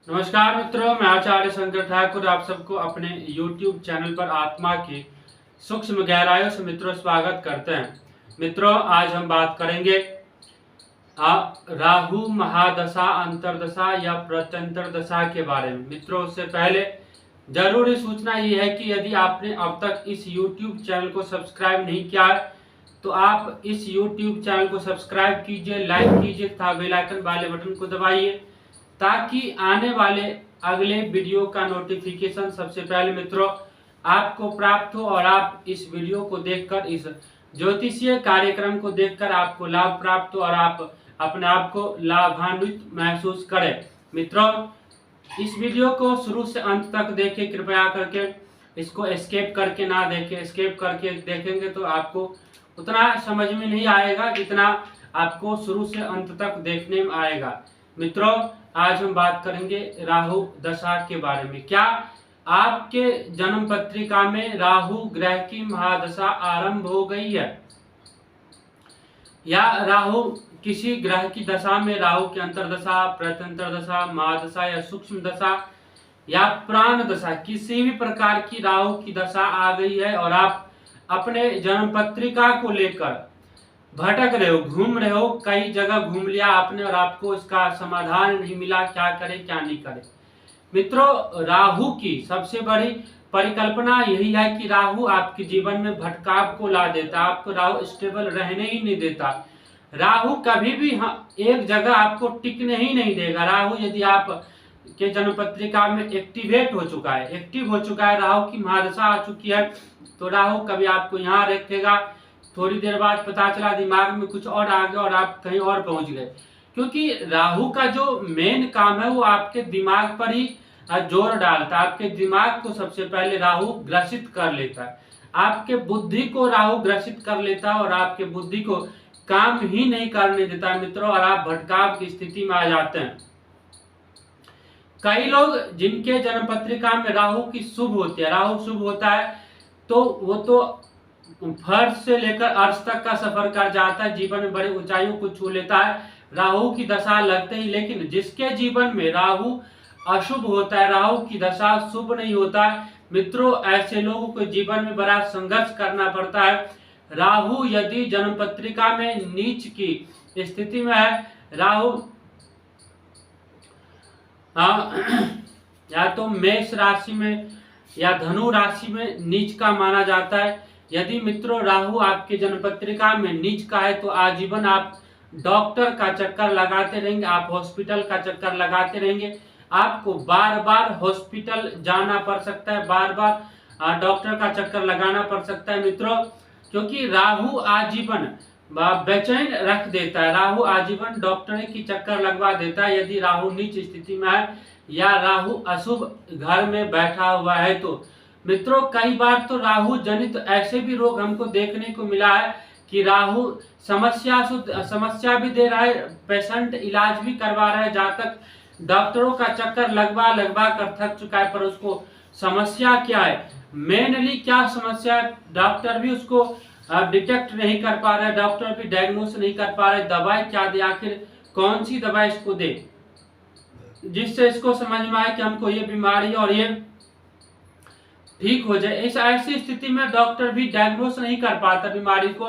नमस्कार मित्रों, मैं आचार्य शंकर ठाकुर आप सबको अपने YouTube चैनल पर आत्मा की सूक्ष्म गहराइयों से मित्रों स्वागत करते हैं। मित्रों, आज हम बात करेंगे राहु महादशा, अंतरदशा या प्रत्यंतर दशा के बारे में। मित्रों, उससे पहले जरूरी सूचना ये है कि यदि आपने अब तक इस YouTube चैनल को सब्सक्राइब नहीं किया है तो आप इस YouTube चैनल को सब्सक्राइब कीजिए, लाइक कीजिए तथा बेल आइकन वाले बटन को दबाइए ताकि आने वाले अगले वीडियो का नोटिफिकेशन सबसे पहले मित्रों आपको प्राप्त हो और आप इस वीडियो को देखकर, इस ज्योतिषीय कार्यक्रम को देखकर आपको लाभ प्राप्त हो और आप अपने आप को लाभान्वित महसूस करें। मित्रों, इस वीडियो को शुरू से अंत तक देखें, कृपया करके इसको एस्केप करके ना देखें। एस्केप करके देखेंगे तो आपको उतना समझ में नहीं आएगा जितना आपको शुरू से अंत तक देखने में आएगा। मित्रों, आज हम बात करेंगे राहु दशा के बारे में। क्या आपके जन्म पत्रिका में राहु ग्रह की महादशा आरंभ हो गई है, या राहु किसी ग्रह की दशा में, राहु की अंतरदशा, प्रत्यंतर दशा, महादशा या सूक्ष्म दशा या प्राण दशा, किसी भी प्रकार की राहु की दशा आ गई है और आप अपने जन्म पत्रिका को लेकर भटक रहे हो, घूम रहे हो, कई जगह घूम लिया आपने और आपको इसका समाधान नहीं मिला, क्या करें क्या नहीं करें। मित्रों, राहु की सबसे बड़ी परिकल्पना यही है कि राहु आपके जीवन में भटकाव को ला देता, आपको राहु स्टेबल रहने ही नहीं देता। राहु कभी भी एक जगह आपको टिकने ही नहीं देगा। राहु यदि आप के जन्म पत्रिका में एक्टिवेट हो चुका है, एक्टिव हो चुका है, राहु की महादशा आ चुकी है, तो राहु कभी आपको यहाँ रखेगा, थोड़ी देर बाद पता चला दिमाग में कुछ और आ गया और आप कहीं और पहुंच गए। क्योंकि राहु का जो मेन काम है वो आपके दिमाग पर ही जोर डालता है। आपके दिमाग को सबसे पहले राहु ग्रसित कर लेता है, आपके बुद्धि को राहु ग्रसित कर लेता है और आपके बुद्धि को काम ही नहीं करने देता है मित्रों, और आप भटकाव की स्थिति में आ जाते हैं। कई लोग जिनके जन्म पत्रिका में राहु की शुभ होती है, राहु शुभ होता है तो वो तो फर्श से लेकर अर्श तक का सफर कर जाता है, जीवन में बड़े ऊंचाइयों को छू लेता है राहु की दशा लगते ही। लेकिन जिसके जीवन में राहु अशुभ होता है, राहु की दशा शुभ नहीं होता है मित्रों, ऐसे लोगों को जीवन में बड़ा संघर्ष करना पड़ता है। राहु यदि जन्म पत्रिका में नीच की स्थिति में है, राहु या तो मेष राशि में या धनु राशि में नीच का माना जाता है। यदि मित्रों राहु आपके जन्म पत्रिका में नीच का है तो आजीवन आप डॉक्टर का चक्कर लगाते रहेंगे, आप हॉस्पिटल का चक्कर लगाते रहेंगे, आपको बार बार हॉस्पिटल जाना पड़ सकता है, बार बार डॉक्टर का चक्कर लगाना पड़ सकता है मित्रों, क्योंकि राहु आजीवन बेचैन रख देता है, राहु आजीवन डॉक्टर की चक्कर लगवा देता है यदि राहु नीच स्थिति में है या राहु अशुभ घर में बैठा हुआ है। तो मित्रों, कई बार तो राहु जनित ऐसे भी रोग हमको देखने को मिला है कि राहु समस्या भी दे रहा है, पेशेंट इलाज भी करवा रहा है, जहाँ तक डॉक्टरों का चक्कर लगवा कर थक चुका है, पर उसको समस्या क्या है, मेनली क्या समस्या है, डॉक्टर भी उसको डिटेक्ट नहीं कर पा रहे, डॉक्टर भी डायग्नोस नहीं कर पा रहे, दवाई क्या दे, आखिर कौन सी दवाई इसको दे जिससे इसको समझ में आए कि हमको ये बीमारी है और ये ठीक हो जाए। इस ऐसी स्थिति में डॉक्टर भी डायग्नोस नहीं कर पाता बीमारी को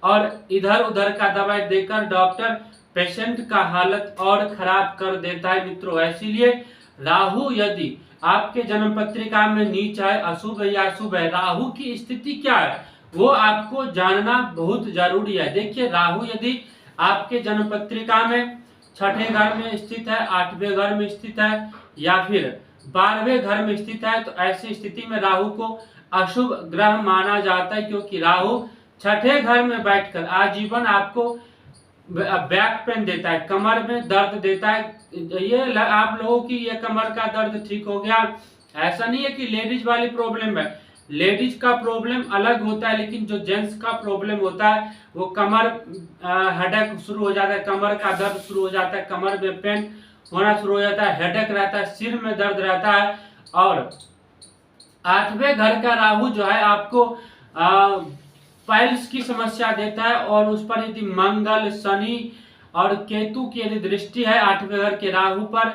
और इधर उधर का दवाई देकर डॉक्टर पेशेंट का हालत और खराब कर देता है मित्रों। इसीलिए राहु यदि आपके जन्म पत्रिका में नीच है, अशुभ है या शुभ है, राहु की स्थिति क्या है वो आपको जानना बहुत जरूरी है। देखिए, राहु यदि आपके जन्म पत्रिका में छठे घर में स्थित है, आठवें घर में स्थित है या फिर 12वें घर में स्थित है, तो ऐसी स्थिति में राहु को अशुभ ग्रह माना जाता है, क्योंकि राहु छठे घर में बैठकर आजीवन आपको बैक पेन देता है, कमर में दर्द देता है। ये आप लोगों की ये कमर का दर्द ठीक हो गया, ऐसा नहीं है कि लेडीज वाली प्रॉब्लम है, लेडीज का प्रॉब्लम अलग होता है, लेकिन जो जेंट्स का प्रॉब्लम होता है वो कमर हेडेक शुरू हो जाता है, कमर का दर्द शुरू हो जाता है, कमर में पेन होना शुरू हो जाता है, हेडेक रहता है, सिर में दर्द रहता है। और 8वें घर का राहु जो है आपको पाइल्स की समस्या देता है, और उस पर यदि मंगल, शनि और केतु की यदि दृष्टि है 8वें घर के राहु पर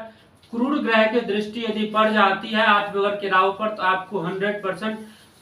क्रूर ग्रह की दृष्टि यदि पड़ जाती है 8वें घर के राहु पर, तो आपको 100%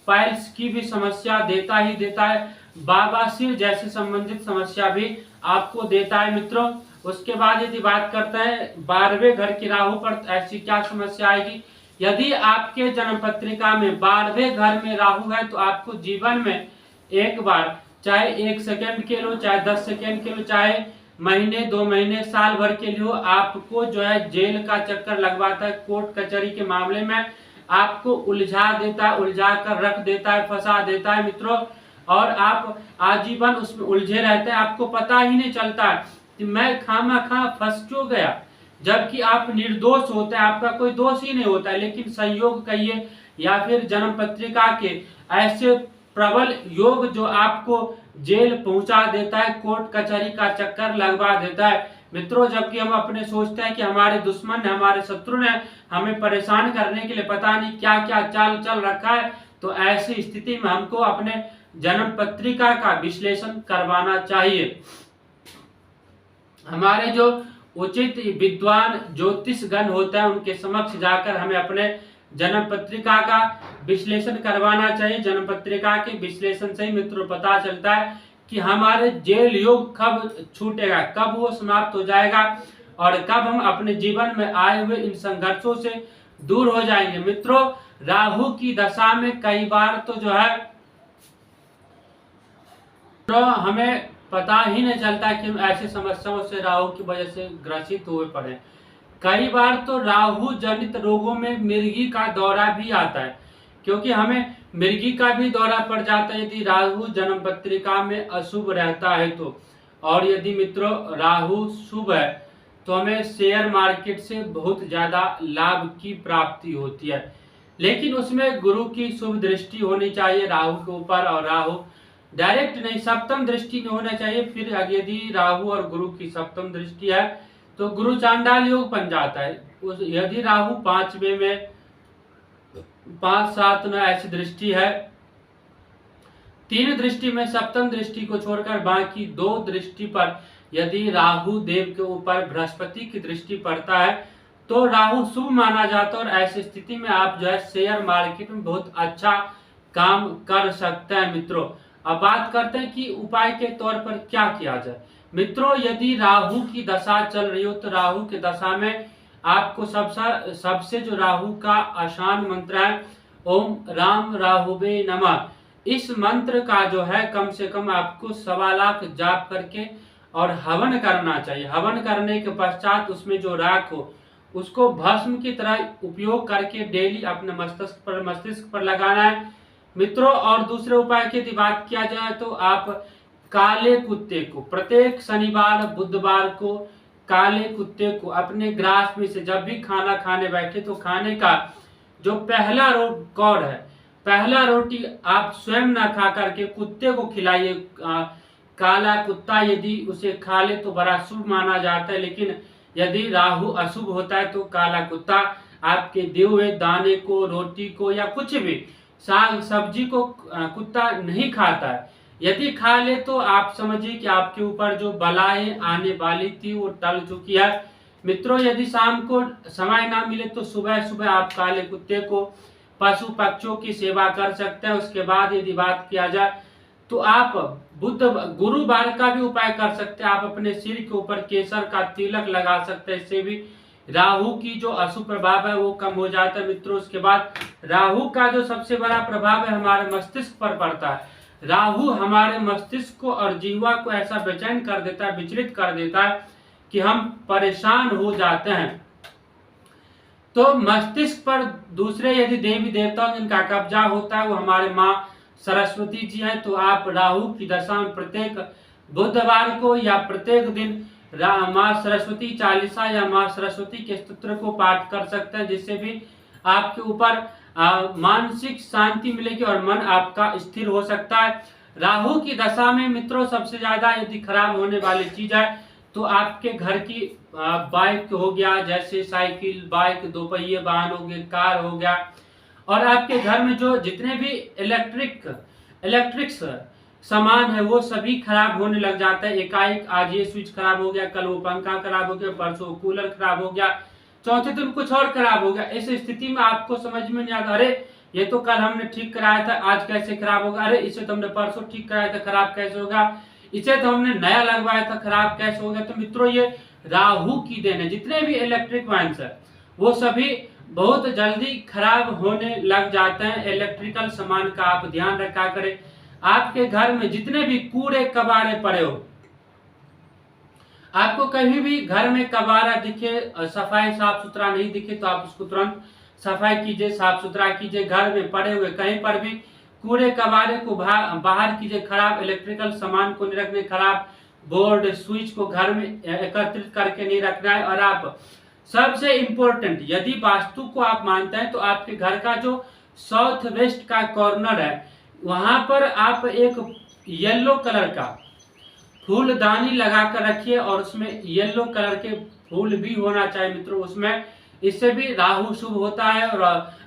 पाइल्स की भी समस्या देता ही देता है। बवासीर जैसे संबंधित समस्या भी आपको देता है मित्रों। उसके बाद यदि बात करते हैं 12वें घर के राहु पर, तो ऐसी क्या समस्या आएगी? यदि आपके जन्म पत्रिका में 12वें घर में राहु है, तो आपको जीवन में एक बार, चाहे 1 सेकंड के लो, चाहे 10 सेकंड के लो, चाहे महीने 2 महीने साल भर के लिए हो, आपको जो है जेल का चक्कर लगवाता है। कोर्ट कचहरी के मामले में आपको उलझा देता है, उलझा कर रख देता है, फंसा देता है मित्रों, और आप आजीवन उसमें उलझे रहते हैं। आपको पता ही नहीं चलता कि मैं खामा फंस क्यों गया, जबकि आप निर्दोष होते हैं, आपका कोई दोष ही नहीं होता है। लेकिन संयोग कहिए या फिर जन्म पत्रिका के ऐसे प्रबल योग जो आपको जेल पहुंचा देता है, कोर्ट कचहरी का चक्कर लगवा देता है मित्रों। जबकि हम अपने सोचते हैं कि हमारे दुश्मन ने, हमारे शत्रु ने हमें परेशान करने के लिए पता नहीं क्या क्या चाल चल रखा है, तो ऐसी स्थिति में हमको अपने जन्म पत्रिका का विश्लेषण करवाना चाहिए। हमारे जो उचित विद्वान ज्योतिषगण होता है उनके समक्ष जाकर हमें अपने जन्म पत्रिका का विश्लेषण करवाना चाहिए। जन्म पत्रिका के विश्लेषण से ही मित्रों पता चलता है कि हमारे जेल योग कब छूटेगा, कब वो समाप्त हो जाएगा, और कब हम अपने जीवन में आए हुए इन संघर्षों से दूर हो जाएंगे मित्रों। राहु की दशा में कई बार तो जो है तो हमें पता ही नहीं चलता कि हम ऐसी समस्याओं से राहु की वजह से ग्रसित हुए पड़े। कई बार तो राहु जनित रोगों में मिर्गी का दौरा भी आता है, क्योंकि हमें मिर्गी का भी दौरा पड़ जाता है यदि राहु जन्म पत्रिका में अशुभ रहता है तो। और यदि मित्रों राहु शुभ है तो हमें शेयर मार्केट से बहुत ज्यादा लाभ की प्राप्ति होती है, लेकिन उसमें गुरु की शुभ दृष्टि होनी चाहिए राहु के ऊपर, और राहु डायरेक्ट नहीं, सप्तम दृष्टि में होना चाहिए। फिर यदि राहु और गुरु की सप्तम दृष्टि है तो गुरु चांडाल योग बन जाता है। यदि राहु 5वें में 5, 7, 9 ऐसी दृष्टि है, 3 दृष्टि में सप्तम दृष्टि को छोड़कर बाकी 2 दृष्टि पर यदि राहु देव के ऊपर बृहस्पति की दृष्टि पड़ता है तो राहु शुभ माना जाता है, और ऐसी स्थिति में आप जो है शेयर मार्केट में बहुत अच्छा काम कर सकते हैं मित्रों। अब बात करते हैं कि उपाय के तौर पर क्या किया जाए मित्रों। यदि राहु की दशा चल रही हो तो राहु की दशा में आपको सबसे जो राहु का आसान मंत्र है ओम राम राहुवे नमः, इस मंत्र का जो है कम से कम आपको 1.25 लाख जाप करके और हवन करना चाहिए। हवन करने के पश्चात उसमें जो राख हो उसको भस्म की तरह उपयोग करके डेली अपने मस्तिष्क पर लगाना है मित्रों। और दूसरे उपाय की यदि बात किया जाए तो आप काले कुत्ते को प्रत्येक शनिवार बुधवार को काले कुत्ते को अपने ग्रास में से जब भी खाना खाने बैठे तो खाने का जो पहला कौर है, पहला रोटी आप स्वयं ना खा करके कुत्ते को खिलाइए। काला कुत्ता यदि उसे खा ले तो बड़ा शुभ माना जाता है, लेकिन यदि राहु अशुभ होता है तो काला कुत्ता आपके दिए हुए दाने को, रोटी को या कुछ भी साग सब्जी को कुत्ता नहीं खाता है। यदि खा ले तो आप समझिए कि आपके ऊपर जो बलाएं आने वाली थी वो टल चुकी है मित्रों। यदि शाम को समय ना मिले तो सुबह सुबह आप काले कुत्ते को, पशु पक्षियों की सेवा कर सकते हैं। उसके बाद यदि बात किया जाए तो आप गुरुवार का भी उपाय कर सकते हैं। आप अपने सिर के ऊपर केसर का तिलक लगा सकते हैं, इससे भी राहु की जो अशुभ प्रभाव है वो कम हो जाता है मित्रों। उसके बाद राहु का जो सबसे बड़ा प्रभाव है हमारे मस्तिष्क पर पड़ता है। राहु हमारे मस्तिष्क को और जीवा को ऐसा बेचैन कर देता है, विचलित कर देता है कि हम परेशान हो जाते हैं। तो मस्तिष्क पर दूसरे यदि देवी देवताओं जिनका कब्जा होता है वो हमारे माँ सरस्वती जी हैं, तो आप राहु की दशा में प्रत्येक बुधवार को या प्रत्येक दिन माँ सरस्वती चालीसा या माँ सरस्वती के स्तोत्र को पाठ कर सकते हैं, जिससे भी आपके ऊपर मानसिक शांति मिलेगी और मन आपका स्थिर हो सकता है। राहु की दशा में मित्रों सबसे ज्यादा यदि खराब होने वाली चीज है तो आपके घर की बाइक हो गया, जैसे साइकिल, बाइक, 2 पहिए वाहन हो गए, कार हो गया, और आपके घर में जो जितने भी इलेक्ट्रिक्स सामान है वो सभी खराब होने लग जाता है। एकाएक आज ये स्विच खराब हो गया, कल वो पंखा खराब हो गया, परसों कूलर खराब हो गया, चौथे दिन कुछ और खराब हो गया। इस स्थिति में आपको समझ में नहीं आता, अरे ये तो कल हमने ठीक कराया था, आज कैसे खराब होगा, अरे इसे तो हमने परसों ठीक कराया था, खराब कैसे होगा, इसे तो हमने नया लगवाया था, खराब कैसे होगा। तो मित्रों ये राहु की देन है। जितने भी इलेक्ट्रिक वायंस है वो सभी बहुत जल्दी खराब होने लग जाते हैं। इलेक्ट्रिकल सामान का आप ध्यान रखा करें। आपके घर में जितने भी कूड़े कबाड़े पड़े हो, आपको कहीं भी घर में कबाड़ा दिखे, सफाई साफ सुथरा नहीं दिखे, तो आप उसको तुरंत सफाई कीजिए, साफ सुथरा कीजिए। घर में पड़े हुए कहीं पर भी कूड़े कबाड़े को बाहर कीजिए। खराब इलेक्ट्रिकल सामान को नहीं रखने, खराब बोर्ड स्विच को घर में एकत्रित करके नहीं रखना है। और आप सबसे इंपॉर्टेंट, यदि वास्तु को आप मानते हैं तो आपके घर का जो साउथ वेस्ट का कॉर्नर है वहां पर आप एक येलो कलर का फूलदानी लगा कर रखिए और उसमें येलो कलर के फूल भी होना चाहिए मित्रों उसमें। इससे भी राहु शुभ होता है और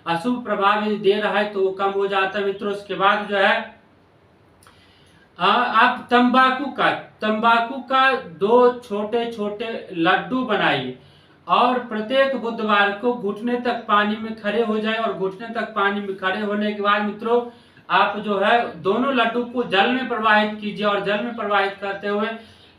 अशुभ प्रभाव यदि दे रहा है तो वो कम हो जाता है मित्रों। उसके बाद जो है आप तंबाकू का 2 छोटे छोटे लड्डू बनाइए और प्रत्येक बुधवार को घुटने तक पानी में खड़े हो जाए। और घुटने तक पानी में खड़े होने के बाद मित्रों आप जो है दोनों लड्डू को जल में प्रवाहित कीजिए और जल में प्रवाहित करते हुए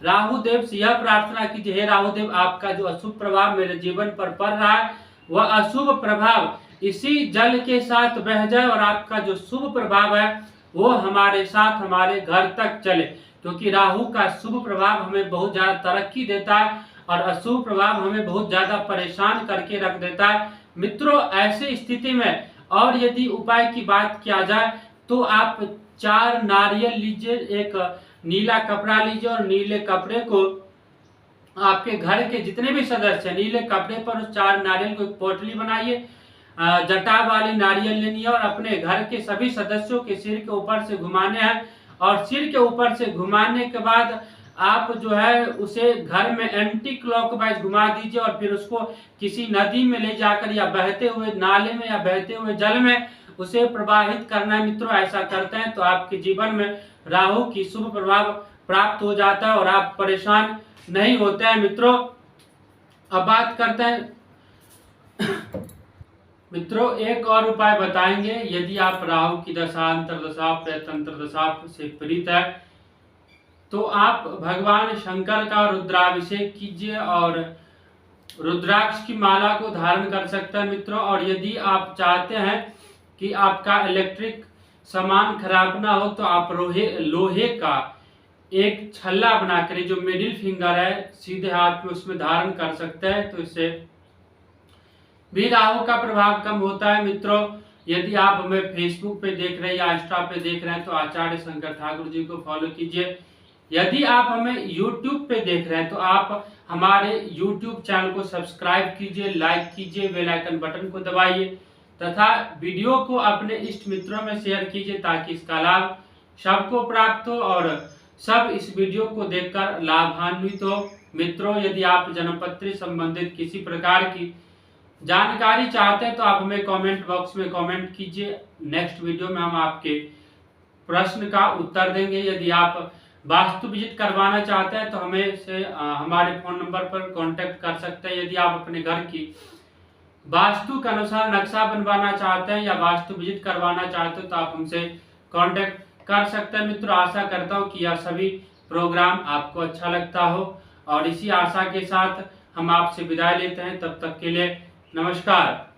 राहु देव से यह प्रार्थना कीजिए, हे राहु देव, आपका जो अशुभ प्रभाव मेरे जीवन पर पड़ रहा है वह अशुभ प्रभाव इसी जल के साथ बह जाए और आपका जो शुभ प्रभाव है वो हमारे साथ हमारे घर तक चले। क्योंकि राहु का शुभ प्रभाव हमें बहुत ज्यादा तरक्की देता है और अशुभ प्रभाव हमें बहुत ज्यादा परेशान करके रख देता है मित्रों। ऐसी स्थिति में और यदि उपाय की बात किया जाए तो आप 4 नारियल लीजिए, एक नीला कपड़ा लीजिए और नीले कपड़े को आपके घर के जितने भी सदस्य नीले कपड़े पर उस 4 नारियल को एक पोटली बनाइए। जटा वाली नारियल लेनी है और अपने घर के सभी सदस्यों के सिर के ऊपर से घुमाने हैं। और सिर के ऊपर से घुमाने के बाद आप जो है उसे घर में एंटी क्लॉकवाइज घुमा दीजिए और फिर उसको किसी नदी में ले जाकर या बहते हुए नाले में या बहते हुए जल में उसे प्रवाहित करना है मित्रों। ऐसा करते हैं तो आपके जीवन में राहु की शुभ प्रभाव प्राप्त हो जाता है और आप परेशान नहीं होते हैं मित्रों। अब बात करते हैं मित्रों एक और उपाय बताएंगे। यदि आप राहु की दशा, अंतरदशा, प्रेतंत्र दशा से पीड़ित है तो आप भगवान शंकर का रुद्राभिषेक कीजिए और रुद्राक्ष की माला को धारण कर सकते हैं मित्रों। और यदि आप चाहते हैं कि आपका इलेक्ट्रिक सामान खराब ना हो तो आप लोहे का एक छल्ला बनाकर जो मिडिल फिंगर है सीधे हाथ में उसमें धारण कर सकते हैं, तो इससे भी राहु का प्रभाव कम होता है मित्रों। यदि आप हमें फेसबुक पे देख रहे हैं या इंस्टा पे देख रहे हैं तो आचार्य शंकर ठाकुर जी को फॉलो कीजिए। यदि आप हमें यूट्यूब पे देख रहे हैं तो आप हमारे यूट्यूब चैनल को सब्सक्राइब कीजिए, लाइक कीजिए, बेल आइकन बटन को दबाइए तथा वीडियो को अपने इष्ट मित्रों में शेयर कीजिए ताकि इसका लाभ सबको प्राप्त हो और सब इस वीडियो को देखकर लाभान्वित हो मित्रों। यदि आप जन्मपत्री संबंधित किसी प्रकार की जानकारी चाहते हैं तो आप हमें कमेंट बॉक्स में कमेंट कीजिए। नेक्स्ट वीडियो में हम आपके प्रश्न का उत्तर देंगे। यदि आप वास्तु विजिट करवाना चाहते हैं तो हमें से हमारे फोन नंबर पर कांटेक्ट कर सकते हैं। यदि आप अपने घर की वास्तु के अनुसार नक्शा बनवाना चाहते हैं या वास्तु विजिट करवाना चाहते हो तो आप हमसे कांटेक्ट कर सकते हैं मित्रों। आशा करता हूं कि यह सभी प्रोग्राम आपको अच्छा लगता हो और इसी आशा के साथ हम आपसे विदाई लेते हैं। तब तक के लिए नमस्कार।